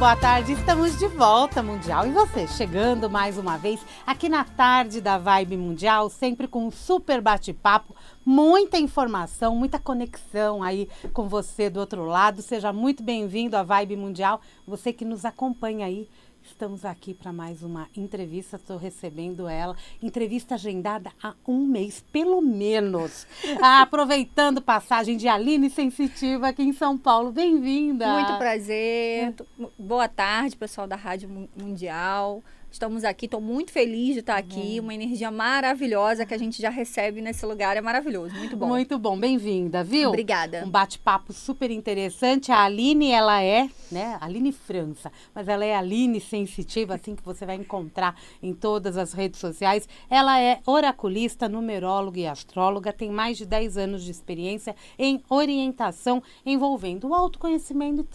boa tarde. Estamos de volta, Mundial. E você, chegando mais uma vez aqui na tarde da Vibe Mundial, sempre com um super bate-papo, muita informação, muita conexão aí com você do outro lado. Seja muito bem-vindo à Vibe Mundial. Você que nos acompanha aí. Estamos aqui para mais uma entrevista, estou recebendo ela, entrevista agendada há um mês, pelo menos. Aproveitando passagem de Aline Sensitiva aqui em São Paulo, bem-vinda. Muito prazer, boa tarde pessoal da Rádio Mundial. Estamos aqui, estou muito feliz de estar aqui, uma energia maravilhosa que a gente já recebe nesse lugar, é maravilhoso, muito bom. Muito bom, bem-vinda, viu? Obrigada. Um bate-papo super interessante. A Aline, ela é, né, Aline França, mas ela é Aline Sensitiva, assim que você vai encontrar em todas as redes sociais. Ela é oraculista, numeróloga e astróloga, tem mais de 10 anos de experiência em orientação envolvendo o autoconhecimento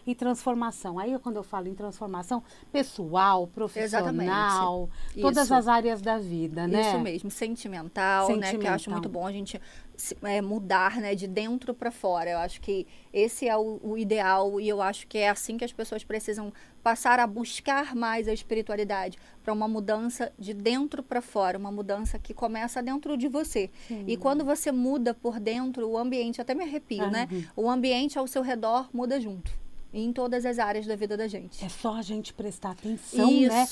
e transformação. Aí, quando eu falo em transformação, pessoal, profissional, todas Isso. as áreas da vida, né? Isso mesmo, sentimental, né? Que eu acho muito bom a gente mudar, né? De dentro para fora. Eu acho que esse é o ideal e eu acho que é assim que as pessoas precisam passar a buscar mais a espiritualidade, para uma mudança de dentro para fora, uma mudança que começa dentro de você. Sim. E quando você muda por dentro, o ambiente, até me arrepio, né? O ambiente ao seu redor muda junto. Em todas as áreas da vida da gente. É só a gente prestar atenção, né?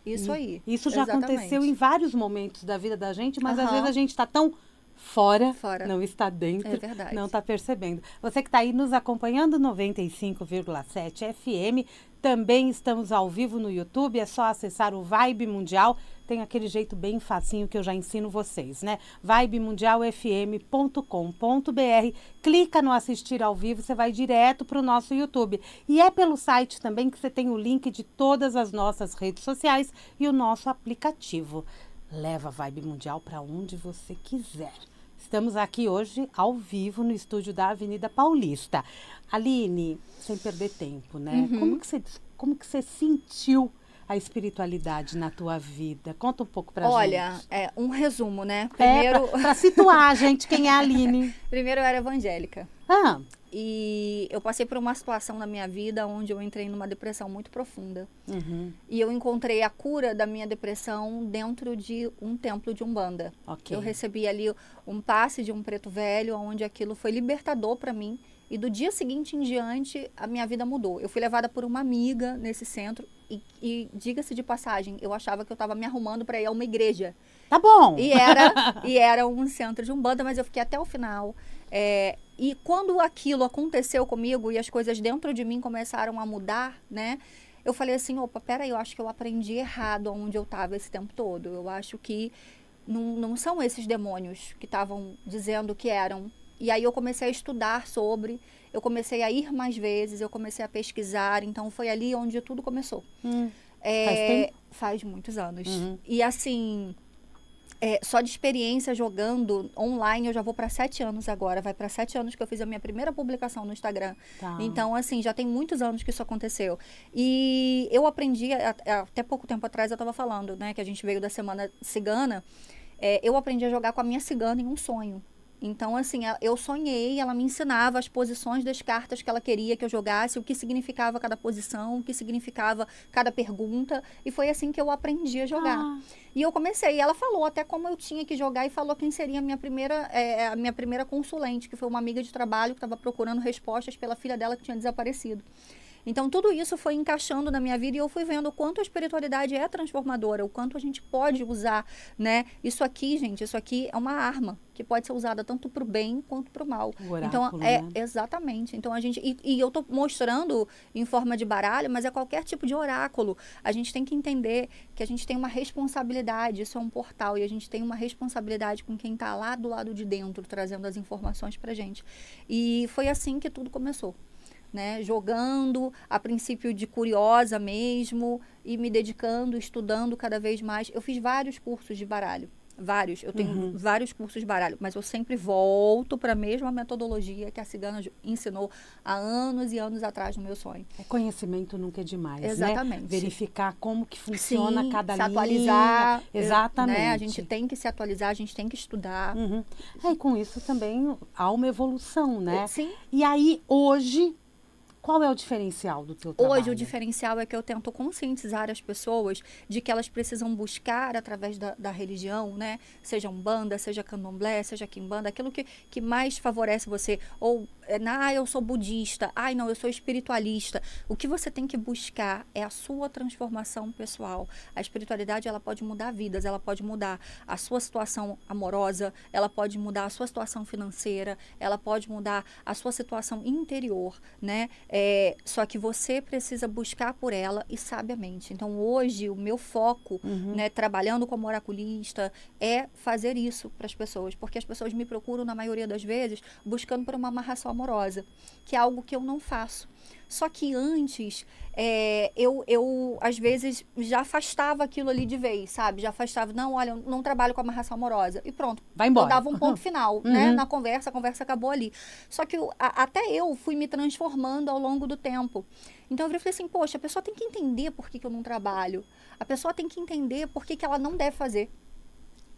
Isso aí. Isso já aconteceu em vários momentos da vida da gente, mas às vezes a gente está tão fora, não está dentro, não está percebendo. Você que está aí nos acompanhando, 95,7 FM, também estamos ao vivo no YouTube, é só acessar o Vibe Mundial, tem aquele jeito bem facinho que eu já ensino vocês, né? vibemundialfm.com.br, clica no assistir ao vivo, você vai direto para o nosso YouTube. E é pelo site também que você tem o link de todas as nossas redes sociais e o nosso aplicativo. Leva a Vibe Mundial para onde você quiser. Estamos aqui hoje ao vivo no estúdio da Avenida Paulista. Aline, sem perder tempo, né? Como que você sentiu a espiritualidade na tua vida? Conta um pouco pra gente. Olha, um resumo, né? Primeiro, pra situar a gente, quem é a Aline? Primeiro, eu era evangélica. E eu passei por uma situação na minha vida onde eu entrei numa depressão muito profunda. E eu encontrei a cura da minha depressão dentro de um templo de Umbanda. Eu recebi ali um passe de um preto velho, onde aquilo foi libertador para mim. E do dia seguinte em diante, a minha vida mudou. Eu fui levada por uma amiga nesse centro e diga-se de passagem, eu achava que eu estava me arrumando para ir a uma igreja. Tá bom! E era um centro de Umbanda, mas eu fiquei até o final. E quando aquilo aconteceu comigo e as coisas dentro de mim começaram a mudar, né? Eu falei assim, opa, peraí, eu acho que eu aprendi errado onde eu estava esse tempo todo. Eu acho que não são esses demônios que estavam dizendo que eram. E aí eu comecei a estudar sobre, eu comecei a ir mais vezes, eu comecei a pesquisar, então foi ali onde tudo começou. Faz tempo? Faz muitos anos. E assim, só de experiência jogando online, eu já vou para 7 anos agora, vai para 7 anos que eu fiz a minha primeira publicação no Instagram. Então assim, já tem muitos anos que isso aconteceu. E eu aprendi, até pouco tempo atrás eu estava falando, né, que a gente veio da Semana Cigana, eu aprendi a jogar com a minha cigana em um sonho. Então, assim, eu sonhei, ela me ensinava as posições das cartas que ela queria que eu jogasse, o que significava cada posição, o que significava cada pergunta, e foi assim que eu aprendi a jogar. E eu comecei, e ela falou até como eu tinha que jogar e falou quem seria a minha primeira consulente, que foi uma amiga de trabalho que estava procurando respostas pela filha dela que tinha desaparecido. Então, tudo isso foi encaixando na minha vida e eu fui vendo o quanto a espiritualidade é transformadora, o quanto a gente pode usar, né? Isso aqui, gente, isso aqui é uma arma que pode ser usada tanto para o bem quanto para o mal. Oráculo, então, né? Exatamente. Então, a gente... E eu estou mostrando em forma de baralho, mas é qualquer tipo de oráculo. A gente tem que entender que a gente tem uma responsabilidade, isso é um portal, e a gente tem uma responsabilidade com quem está lá do lado de dentro, trazendo as informações para a gente. E foi assim que tudo começou. Né, jogando, a princípio de curiosa mesmo, e me dedicando, estudando cada vez mais. Eu fiz vários cursos de baralho, eu tenho vários cursos de baralho, mas eu sempre volto para a mesma metodologia que a cigana ensinou há anos e anos atrás no meu sonho. Conhecimento nunca é demais, exatamente, né? Verificar como que funciona cada linha. Se atualizar. Exatamente. Né? A gente tem que se atualizar, a gente tem que estudar. E com isso também há uma evolução, né? Sim. E aí, hoje... Qual é o diferencial do teu trabalho? Hoje, o diferencial é que eu tento conscientizar as pessoas de que elas precisam buscar, através da religião, né? Seja Umbanda, seja Candomblé, seja Quimbanda, aquilo que mais favorece você. Ou, eu sou budista, não, eu sou espiritualista. O que você tem que buscar é a sua transformação pessoal. A espiritualidade, ela pode mudar vidas, ela pode mudar a sua situação amorosa, ela pode mudar a sua situação financeira, ela pode mudar a sua situação interior, né? Só que você precisa buscar por ela e sabiamente. Então, hoje, o meu foco, né, trabalhando como oraculista, é fazer isso para as pessoas. Porque as pessoas me procuram, na maioria das vezes, buscando por uma amarração amorosa, que é algo que eu não faço. Só que antes, eu às vezes, já afastava aquilo ali de vez, sabe? Já afastava, não, olha, eu não trabalho com amarração amorosa. E pronto. Vai embora. Eu dava um ponto final, né? Na conversa, a conversa acabou ali. Só que até eu fui me transformando ao longo do tempo. Então, eu falei assim, poxa, a pessoa tem que entender por que eu não trabalho. A pessoa tem que entender por que ela não deve fazer.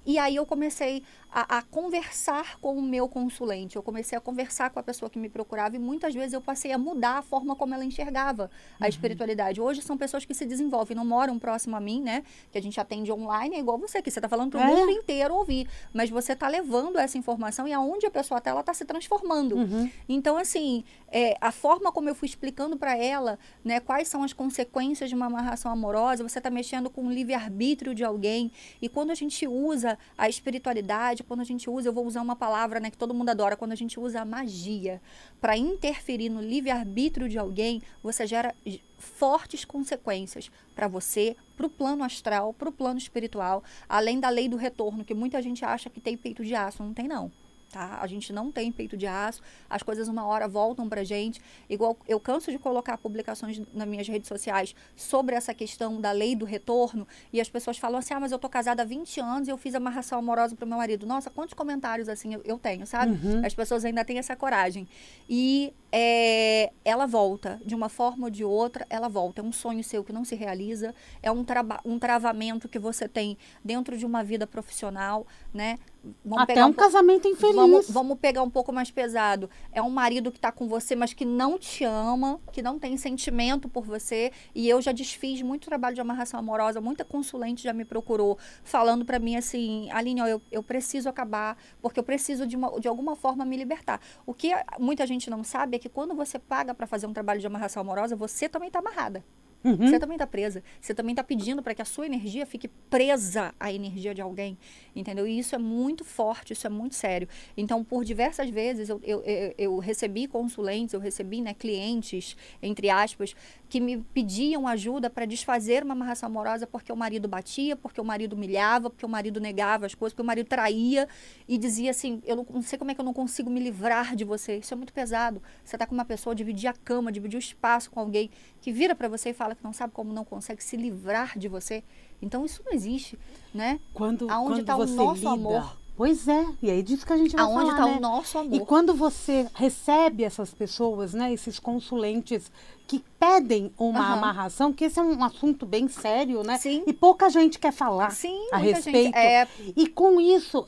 E aí eu comecei a conversar com o meu consulente, eu comecei a conversar com a pessoa que me procurava e muitas vezes eu passei a mudar a forma como ela enxergava a espiritualidade. Hoje são pessoas que se desenvolvem, não moram próximo a mim, né? Que a gente atende online, é igual você, que você está falando para o mundo inteiro ouvir. Mas você está levando essa informação e aonde a pessoa está, ela está se transformando. Então, assim, a forma como eu fui explicando para ela, né, quais são as consequências de uma amarração amorosa, você está mexendo com o livre-arbítrio de alguém. E quando a gente usa a espiritualidade, quando a gente usa, eu vou usar uma palavra, né, que todo mundo adora, quando a gente usa a magia para interferir no livre-arbítrio de alguém, você gera fortes consequências para você, para o plano astral, para o plano espiritual, além da lei do retorno, que muita gente acha que tem peito de aço, não tem não. Tá? A gente não tem peito de aço, as coisas uma hora voltam pra gente. Igual eu canso de colocar publicações nas minhas redes sociais sobre essa questão da lei do retorno, e as pessoas falam assim, mas eu tô casada há 20 anos e eu fiz amarração amorosa pro meu marido. Nossa, quantos comentários assim eu tenho, sabe? As pessoas ainda têm essa coragem. E ela volta, de uma forma ou de outra, ela volta. É um sonho seu que não se realiza, é um travamento que você tem dentro de uma vida profissional, né? Até um casamento infeliz. Vamos pegar um pouco mais pesado. É um marido que está com você, mas que não te ama, que não tem sentimento por você. E eu já desfiz muito trabalho de amarração amorosa. Muita consulente já me procurou, falando para mim assim, Aline, eu preciso acabar, porque eu preciso de alguma forma me libertar. O que muita gente não sabe é que quando você paga para fazer um trabalho de amarração amorosa, você também está amarrada. Você também está presa. Você também está pedindo para que a sua energia fique presa à energia de alguém. Entendeu? E isso é muito forte, isso é muito sério. Então, por diversas vezes, eu recebi consulentes, eu recebi, né, clientes, entre aspas, que me pediam ajuda para desfazer uma amarração amorosa porque o marido batia, porque o marido humilhava, porque o marido negava as coisas, porque o marido traía e dizia assim, eu não sei como é que eu não consigo me livrar de você. Isso é muito pesado. Você está com uma pessoa, dividir a cama, dividir o espaço com alguém que vira para você e fala que não sabe como não consegue se livrar de você. Então, isso não existe, né? Aonde está o nosso amor? Pois é, e aí disso que a gente vai falar, aonde está né? o nosso amor? E quando você recebe essas pessoas, né, esses consulentes que pedem uma amarração, que esse é um assunto bem sério, né? Sim. E pouca gente quer falar a respeito. E com isso,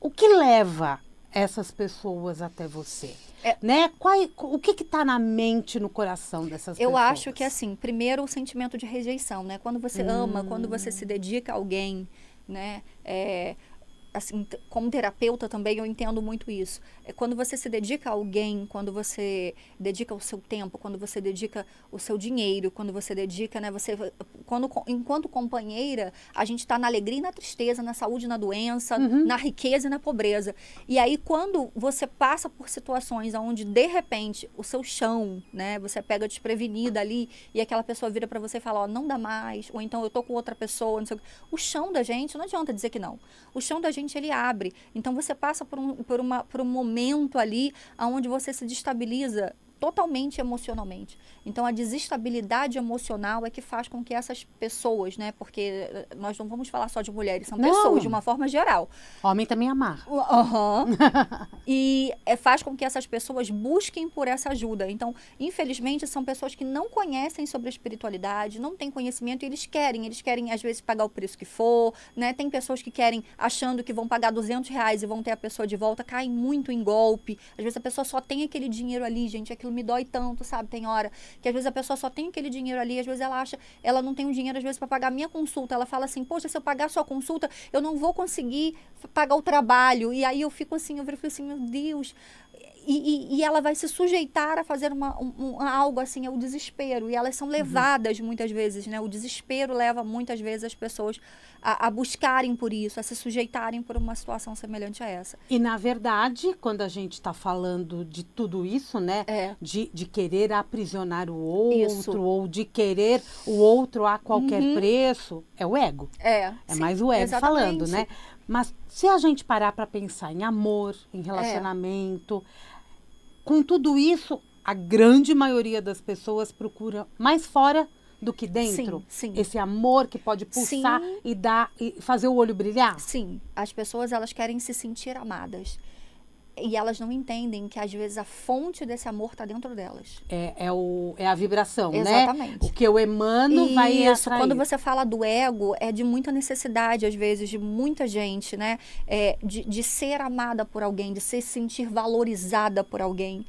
o que leva essas pessoas até você? Né? O que está na mente, no coração dessas pessoas? Eu acho que, assim, primeiro o sentimento de rejeição, né? Quando você ama, quando você se dedica a alguém, né? Assim, como terapeuta também eu entendo muito isso. Quando você se dedica a alguém, quando você dedica o seu tempo, quando você dedica o seu dinheiro, quando você dedica, né, enquanto companheira, a gente está na alegria e na tristeza, na saúde e na doença, na riqueza e na pobreza. E aí, quando você passa por situações onde, de repente, o seu chão, né, você pega desprevenida ali e aquela pessoa vira para você e fala, não dá mais, ou então eu tô com outra pessoa, não sei o quê. O chão da gente, não adianta dizer que não. O chão da gente, ele abre. Então, você passa por um momento ali onde você se destabiliza totalmente emocionalmente. Então, a desestabilidade emocional é que faz com que essas pessoas, né? Porque nós não vamos falar só de mulheres, são pessoas de uma forma geral. Homem também amarra. E faz com que essas pessoas busquem por essa ajuda. Então, infelizmente, são pessoas que não conhecem sobre a espiritualidade, não têm conhecimento e eles querem às vezes pagar o preço que for, né? Tem pessoas que querem, achando que vão pagar R$200 e vão ter a pessoa de volta, caem muito em golpe. Às vezes a pessoa só tem aquele dinheiro ali, gente, aquilo me dói tanto, sabe? Tem hora que às vezes a pessoa só tem aquele dinheiro ali, às vezes ela acha, ela não tem um dinheiro às vezes para pagar a minha consulta, ela fala assim, poxa, se eu pagar a sua consulta, eu não vou conseguir pagar o trabalho, e aí eu fico assim, eu fico assim, meu Deus... E ela vai se sujeitar a fazer algo assim, é o desespero. E elas são levadas muitas vezes, né? O desespero leva muitas vezes as pessoas a buscarem por isso, a se sujeitarem por uma situação semelhante a essa. E, na verdade, quando a gente está falando de tudo isso, né? De querer aprisionar o outro, ou de querer o outro a qualquer preço, é o ego. É sim, mais o ego falando, né? Mas se a gente parar para pensar em amor, em relacionamento... Com tudo isso, a grande maioria das pessoas procura mais fora do que dentro. Sim. Esse amor que pode pulsar e dar e fazer o olho brilhar. Sim, as pessoas elas querem se sentir amadas. E elas não entendem que, às vezes, a fonte desse amor está dentro delas. É a vibração, exatamente, né? O que eu emano vai atrair. Quando você fala do ego, é de muita necessidade, às vezes, de muita gente, né? De ser amada por alguém, de se sentir valorizada por alguém.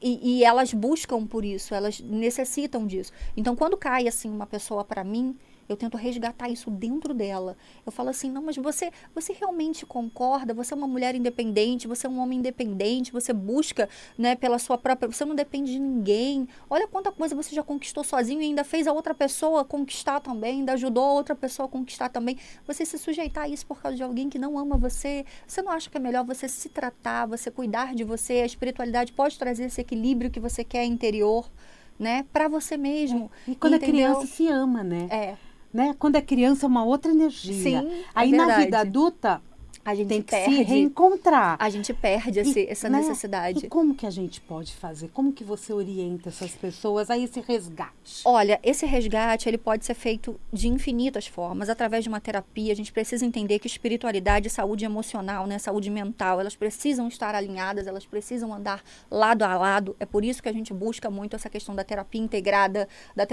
E elas buscam por isso, elas necessitam disso. Então, quando cai, assim, uma pessoa para mim... Eu tento resgatar isso dentro dela. Eu falo assim, não, mas você realmente concorda? Você é uma mulher independente, você é um homem independente, você busca, né, pela sua própria... Você não depende de ninguém. Olha quanta coisa você já conquistou sozinho e ainda fez a outra pessoa conquistar também, ainda ajudou a outra pessoa a conquistar também. Você se sujeitar a isso por causa de alguém que não ama você. Você não acha que é melhor você se tratar, você cuidar de você? A espiritualidade pode trazer esse equilíbrio que você quer interior, né, para você mesmo. E quando a criança se ama, né? Né? Quando é criança é uma outra energia. Sim, aí na vida adulta a gente tem que se reencontrar. A gente perde essa necessidade. E como que a gente pode fazer? Como que você orienta essas pessoas a esse resgate? Olha, esse resgate ele pode ser feito de infinitas formas, através de uma terapia. A gente precisa entender que espiritualidade e saúde emocional, né, saúde mental, elas precisam estar alinhadas, elas precisam andar lado a lado. É por isso que a gente busca muito essa questão da terapia integrada, da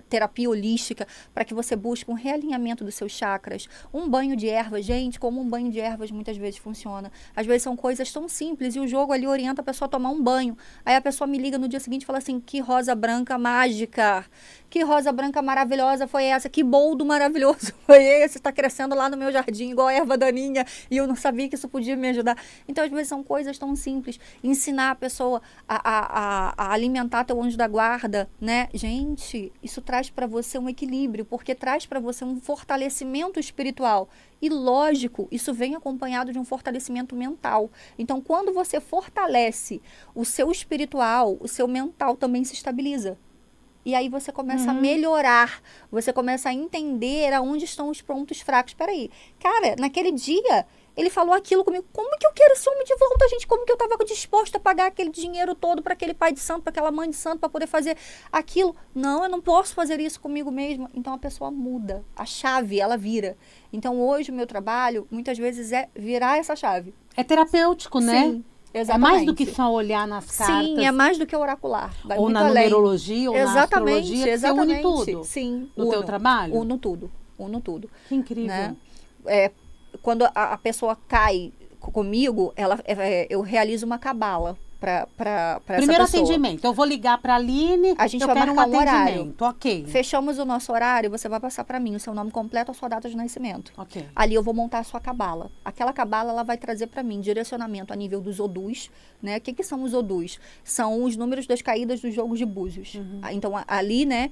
terapia holística, para que você busque um realinhamento dos seus chakras. Um banho de ervas, gente, como um banho de ervas muitas vezes funciona. Às vezes são coisas tão simples e o jogo ali orienta a pessoa a tomar um banho. Aí a pessoa me liga no dia seguinte e fala assim, que rosa branca mágica, que rosa branca maravilhosa foi essa, que boldo maravilhoso foi esse, está crescendo lá no meu jardim igual a erva daninha e eu não sabia que isso podia me ajudar. Então às vezes são coisas tão simples. Ensinar a pessoa a alimentar teu anjo da guarda, né? Gente, isso traz para você um equilíbrio, porque traz para você um fortalecimento espiritual. E lógico, isso vem acompanhado de um fortalecimento mental. Então, quando você fortalece o seu espiritual, o seu mental também se estabiliza. E aí você começa a melhorar, você começa a entender aonde estão os pontos fracos. Peraí, cara, naquele dia... Ele falou aquilo comigo, como que eu quero esse homem de volta, gente? Como que eu estava disposta a pagar aquele dinheiro todo para aquele pai de santo, para aquela mãe de santo, para poder fazer aquilo? Não, eu não posso fazer isso comigo mesma. Então, a pessoa muda, a chave, ela vira. Então, hoje, o meu trabalho, muitas vezes, é virar essa chave. É terapêutico, né? Sim, exatamente. É mais do que só olhar nas cartas. Sim, é mais do que oracular. Vai ou muito na além. Numerologia, ou na astrologia, que você une tudo. Sim, no teu trabalho? Uno tudo. Que incrível. Né? Quando a pessoa cai comigo, eu realizo uma cabala para essa pessoa. Primeiro atendimento, eu vou ligar para a Aline, a gente vai marcar um horário. Ok. Fechamos o nosso horário, você vai passar para mim o seu nome completo, a sua data de nascimento. Ok. Ali eu vou montar a sua cabala. Aquela cabala, ela vai trazer para mim direcionamento a nível dos odus, né? O que são os odus? São os números das caídas dos jogos de búzios. Então, ali, né,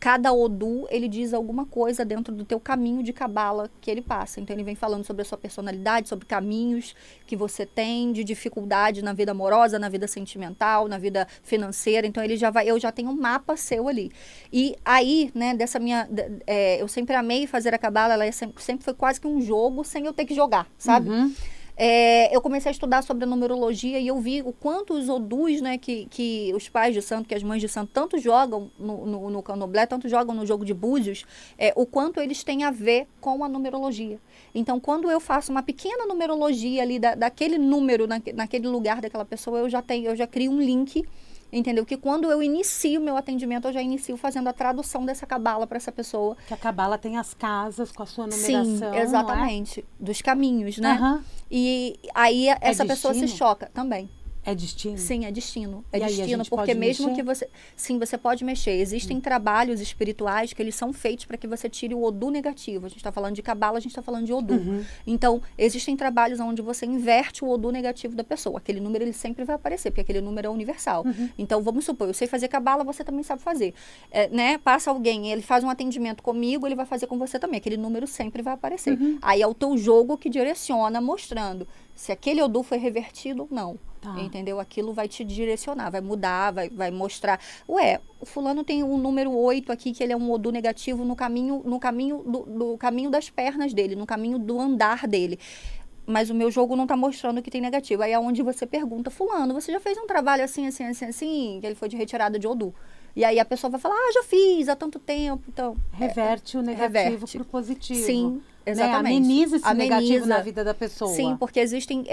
cada Odu, ele diz alguma coisa dentro do teu caminho de cabala que ele passa. Então, ele vem falando sobre a sua personalidade, sobre caminhos que você tem de dificuldade na vida amorosa, na vida sentimental, na vida financeira. Então, eu já tenho um mapa seu ali. E aí, né, eu sempre amei fazer a cabala, ela sempre foi quase que um jogo sem eu ter que jogar, sabe? Eu comecei a estudar sobre a numerologia e eu vi o quanto os odus, né, que os pais de santo, que as mães de santo tanto jogam no candomblé, tanto jogam no jogo de búzios, o quanto eles têm a ver com a numerologia. Então, quando eu faço uma pequena numerologia ali daquele número, naquele lugar daquela pessoa, eu já crio um link. Entendeu? Que quando eu inicio o meu atendimento, eu já inicio fazendo a tradução dessa cabala para essa pessoa. Que a cabala tem as casas com a sua numeração. Sim, exatamente. Dos caminhos, né? E aí essa pessoa se choca também. É destino? Sim, é destino. E É aí, destino, porque mesmo que você... Sim, você pode mexer. Existem trabalhos espirituais que eles são feitos para que você tire o Odu negativo. A gente está falando de Cabala, a gente está falando de Odu. Então, existem trabalhos onde você inverte o Odu negativo da pessoa. Aquele número, ele sempre vai aparecer, porque aquele número é universal. Então, vamos supor, eu sei fazer Cabala, você também sabe fazer. Né? Passa alguém, ele faz um atendimento comigo, ele vai fazer com você também. Aquele número sempre vai aparecer. Aí é o teu jogo que direciona, mostrando se aquele Odu foi revertido ou não. Entendeu? Aquilo vai te direcionar, vai mudar, vai mostrar. Ué, o fulano tem um número 8 aqui, que ele é um Odu negativo no caminho do caminho das pernas dele, no caminho do andar dele. Mas o meu jogo não tá mostrando que tem negativo. Aí é onde você pergunta, fulano, você já fez um trabalho assim, que ele foi de retirada de Odu. E aí a pessoa vai falar, já fiz há tanto tempo. Então, reverte o negativo pro positivo. Sim, exatamente. Né? Ameniza esse negativo na vida da pessoa. Sim, porque existem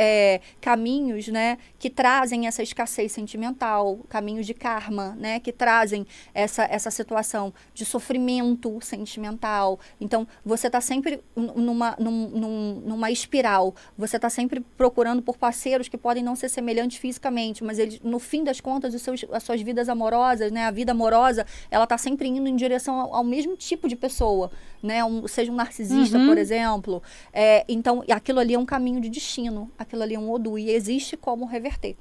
caminhos, né, que trazem essa escassez sentimental, caminhos de karma, né, que trazem essa situação de sofrimento sentimental. Então, você está sempre numa espiral. Você está sempre procurando por parceiros que podem não ser semelhantes fisicamente, mas eles, no fim das contas, as suas vidas amorosas, né, a vida amorosa, ela está sempre indo em direção ao mesmo tipo de pessoa, né, seja um narcisista, por exemplo. Então, aquilo ali é um caminho de destino, aquilo ali é um Odu, e existe como reverter.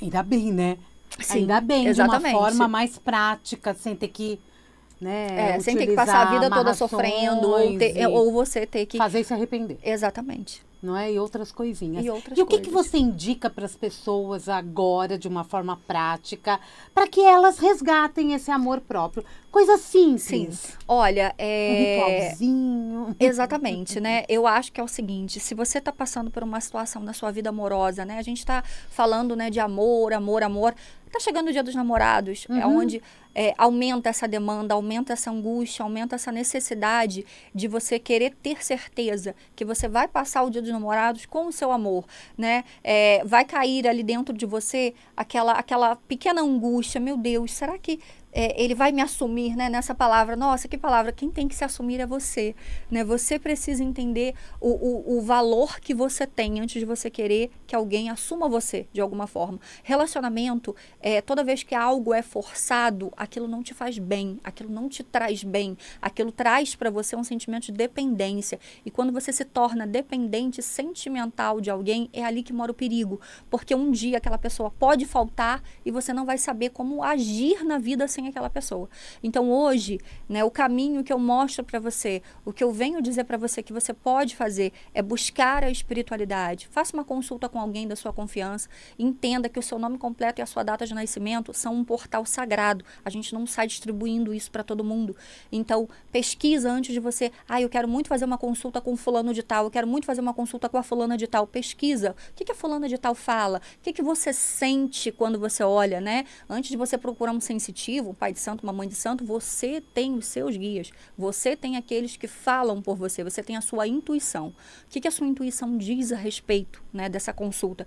Ainda bem, né? Sim, ainda bem, exatamente. De uma forma mais prática, sem ter que, né, sem ter que passar a vida toda sofrendo, ou você ter que... fazer e se arrepender. Exatamente. Não é? E outras coisinhas. E outras o que você indica para as pessoas agora, de uma forma prática, para que elas resgatem esse amor próprio? Coisa simples. Sim. Olha, um ritualzinho. Exatamente, né? Eu acho que é o seguinte, se você está passando por uma situação da sua vida amorosa, né? A gente está falando, né, de amor. Tá chegando o Dia dos Namorados, é onde aumenta essa demanda, aumenta essa angústia, aumenta essa necessidade de você querer ter certeza que você vai passar o Dia dos Namorados com o seu amor, né? Vai cair ali dentro de você aquela pequena angústia, meu Deus, será que ele vai me assumir, né? Nessa palavra, nossa, que palavra, quem tem que se assumir é você, né? Você precisa entender o valor que você tem antes de você querer que alguém assuma você, de alguma forma. Relacionamento, toda vez que algo é forçado, aquilo não te faz bem, aquilo não te traz bem, aquilo traz para você um sentimento de dependência, e quando você se torna dependente sentimental de alguém, é ali que mora o perigo, porque um dia aquela pessoa pode faltar e você não vai saber como agir na vida sem aquela pessoa. Então hoje, né, o caminho que eu mostro para você, o que eu venho dizer para você que você pode fazer é buscar a espiritualidade. Faça uma consulta com alguém da sua confiança, entenda que o seu nome completo e a sua data de nascimento são um portal sagrado. A gente não sai distribuindo isso para todo mundo. Então, pesquisa antes de você, eu quero muito fazer uma consulta com fulano de tal, eu quero muito fazer uma consulta com a fulana de tal. Pesquisa. O que a fulana de tal fala? O que você sente quando você olha, né? Antes de você procurar um sensitivo, um pai de santo, uma mãe de santo, você tem os seus guias. Você tem aqueles que falam por você. Você tem a sua intuição. O que a sua intuição diz a respeito, né, dessa consulta?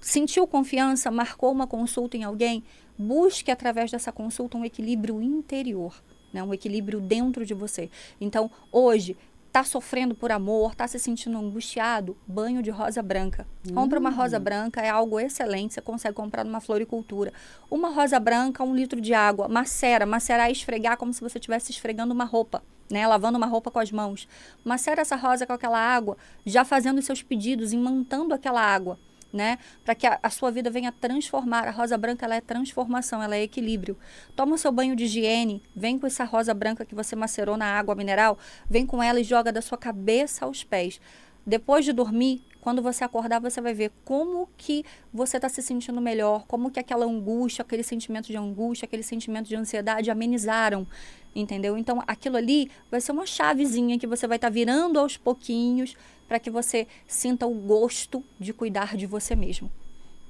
Sentiu confiança? Marcou uma consulta em alguém? Busque através dessa consulta um equilíbrio interior, né, um equilíbrio dentro de você. Então, hoje, está sofrendo por amor, está se sentindo angustiado, banho de rosa branca. Compra uma rosa branca, é algo excelente, você consegue comprar numa floricultura. Uma rosa branca, 1 litro de água, macerar e esfregar como se você estivesse esfregando uma roupa, né? Lavando uma roupa com as mãos. Macera essa rosa com aquela água, já fazendo os seus pedidos, imantando aquela água, né? Para que a sua vida venha transformar. A rosa branca, ela é transformação, ela é equilíbrio. Toma o seu banho de higiene, vem com essa rosa branca que você macerou na água mineral, vem com ela e joga da sua cabeça aos pés. Depois de dormir, quando você acordar, você vai ver como que você está se sentindo melhor, como que aquela angústia, aquele sentimento de angústia, aquele sentimento de ansiedade amenizaram, entendeu? Então, aquilo ali vai ser uma chavezinha que você vai estar virando aos pouquinhos para que você sinta o gosto de cuidar de você mesmo.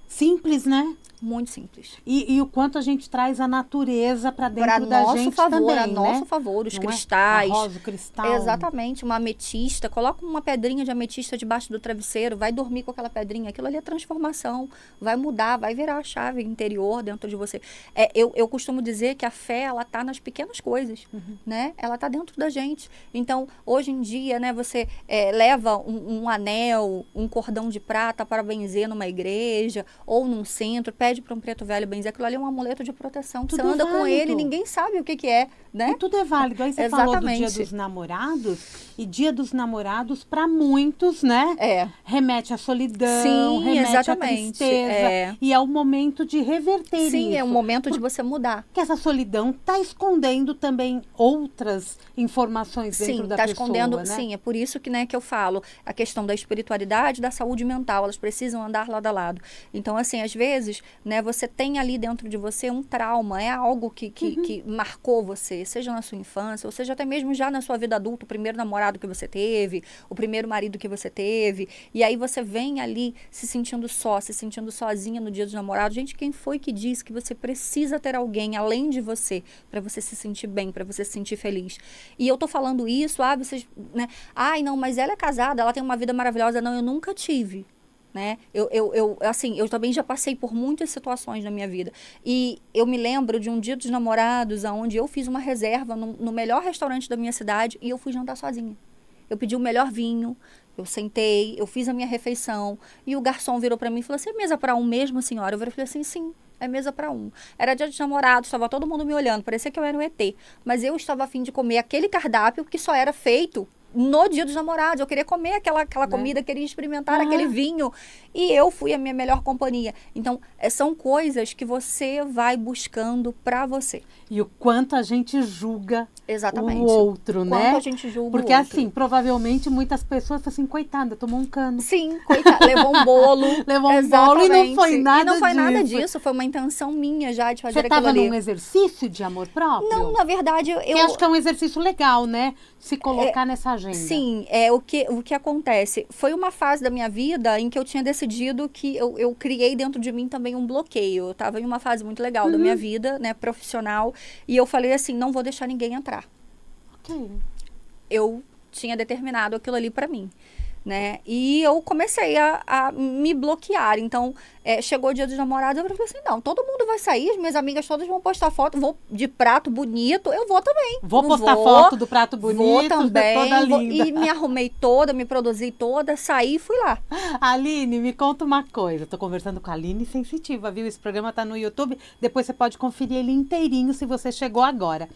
Simples, né? Muito simples. E o quanto a gente traz a natureza para dentro da gente também, a nosso favor, os não cristais. A rosa, o cristal. Exatamente, uma ametista. Coloca uma pedrinha de ametista debaixo do travesseiro, vai dormir com aquela pedrinha. Aquilo ali é transformação, vai mudar, vai virar a chave interior dentro de você. Eu costumo dizer que a fé, ela tá nas pequenas coisas, né? Ela tá dentro da gente. Então, hoje em dia, né, você leva um anel, um cordão de prata para benzer numa igreja, ou num centro, pede para um preto velho benzer, aquilo ali é um amuleto de proteção, Tudo você anda com válido. ele, ninguém sabe o que é, né? E tudo é válido. Aí você falou do Dia dos Namorados, e Dia dos Namorados, para muitos, né? Remete à solidão, sim, remete exatamente. à tristeza. E é o momento de reverter isso. Sim, é um momento de você mudar. Porque essa solidão está escondendo também outras informações dentro da pessoa, escondendo, né? Sim, é por isso que, né, que eu falo a questão da espiritualidade e da saúde mental, elas precisam andar lado a lado. Então, assim, às vezes, né, você tem ali dentro de você um trauma, é algo que marcou você, seja na sua infância, ou seja até mesmo já na sua vida adulta, o primeiro namorado que você teve, o primeiro marido que você teve, e aí você vem ali se sentindo só, se sentindo sozinha no Dia dos Namorados. Gente, quem foi que disse que você precisa ter alguém além de você para você se sentir bem, para você se sentir feliz? E eu tô falando isso, vocês, né? Ai, não, mas ela é casada, ela tem uma vida maravilhosa. Não, eu nunca tive. Né? Assim, eu também já passei por muitas situações na minha vida. E eu me lembro de um Dia dos Namorados, onde eu fiz uma reserva no melhor restaurante da minha cidade e eu fui jantar sozinha. Eu pedi o melhor vinho, eu sentei, eu fiz a minha refeição e o garçom virou para mim e falou assim: é mesa para um mesmo, senhora? Eu falei assim: sim. É mesa para um. Era Dia dos Namorados, estava todo mundo me olhando, parecia que eu era um ET. Mas eu estava a fim de comer aquele cardápio que só era feito no Dia dos Namorados. Eu queria comer aquela comida, queria experimentar aquele vinho. E eu fui a minha melhor companhia. Então, são coisas que você vai buscando para você. E o quanto a gente julga Exatamente. o outro, né? Quanto a gente julga porque o outro. assim, provavelmente muitas pessoas falam assim: coitada, tomou um cano. Sim, coitada, levou um bolo. Levou um bolo e não foi nada disso. E não foi nada disso, foi uma intenção minha já de fazer aquilo ali. Você estava num exercício de amor próprio? Não, na verdade, eu acho que é um exercício legal, né? Se colocar nessa agenda. Sim, o que acontece. Foi uma fase da minha vida em que eu tinha decidido que eu criei dentro de mim também um bloqueio. Eu estava em uma fase muito legal da minha vida, né, profissional, e eu falei assim: não vou deixar ninguém entrar. Ok. Eu tinha determinado aquilo ali para mim, né? E eu comecei a me bloquear. Então, chegou o Dia dos Namorados, eu falei assim: não, todo mundo vai sair, as minhas amigas todas vão postar foto, vou de prato bonito, eu vou também. Vou postar foto do prato bonito, vou também, toda linda. E me arrumei toda, me produzi toda, saí e fui lá. Aline, me conta uma coisa. Tô conversando com a Aline Sensitiva, viu? Esse programa tá no YouTube, depois você pode conferir ele inteirinho se você chegou agora.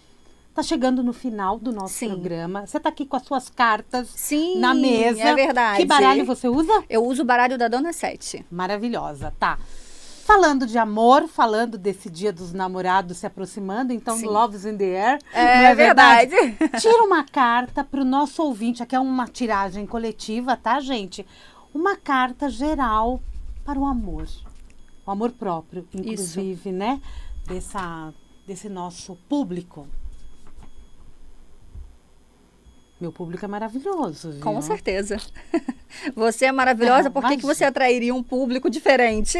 Tá chegando no final do nosso programa. Você tá aqui com as suas cartas na mesa. É verdade. Que baralho você usa? Eu uso o baralho da Dona Sete. Maravilhosa, tá. Falando de amor, falando desse Dia dos Namorados se aproximando, então Love's in the Air. É verdade. Tira uma carta pro nosso ouvinte, aqui é uma tiragem coletiva, tá, gente? Uma carta geral para o amor. O amor próprio, inclusive, né? Desse nosso público. Meu público é maravilhoso, viu? Com certeza. Você é maravilhosa, por que você atrairia um público diferente?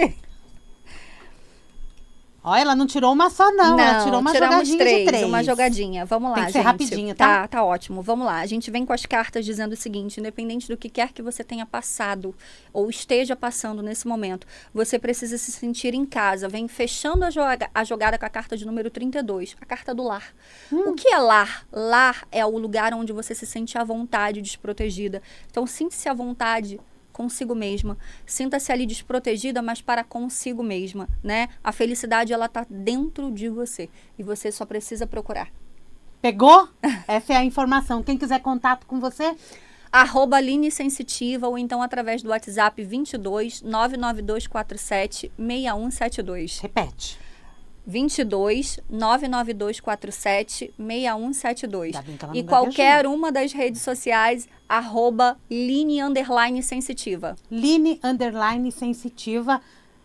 Olha, ela não tirou uma só, não. Ela tirou uma jogadinha de três. Uma jogadinha. Vamos lá, Tem que ser gente. rapidinho, tá? Tá ótimo. Vamos lá. A gente vem com as cartas dizendo o seguinte: independente do que quer que você tenha passado ou esteja passando nesse momento, você precisa se sentir em casa. Vem fechando a jogada com a carta de número 32, a carta do lar. O que é lar? Lar é o lugar onde você se sente à vontade, desprotegida. Então, sinta-se à vontade consigo mesma. Sinta-se ali desprotegida, mas para consigo mesma, né? A felicidade, ela tá dentro de você e você só precisa procurar. Pegou? Essa é a informação. Quem quiser contato com você? @Aline Sensitiva ou então através do WhatsApp 22 99247 6172. Repete. 22 99247 6172. E não qualquer uma das redes sociais, @Line_Sensitiva. Line_Sensitiva.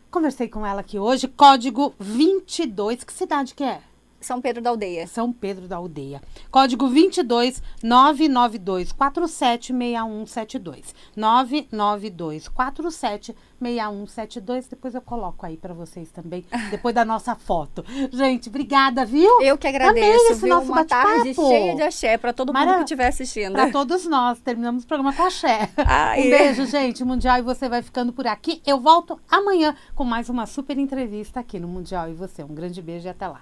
Conversei com ela aqui hoje. Código 22. Que cidade que é? São Pedro da Aldeia. São Pedro da Aldeia. Código 22 99247 6172. 99247 6172. Depois eu coloco aí pra vocês também, depois da nossa foto. Gente, obrigada, viu? Eu que agradeço. Amei esse nosso uma tarde bate-papo. cheia de axé pra todo mundo que estiver assistindo. Pra todos nós. Terminamos o programa com axé. Ai. Um beijo, gente. Mundial e Você vai ficando por aqui. Eu volto amanhã com mais uma super entrevista aqui no Mundial e Você. Um grande beijo e até lá.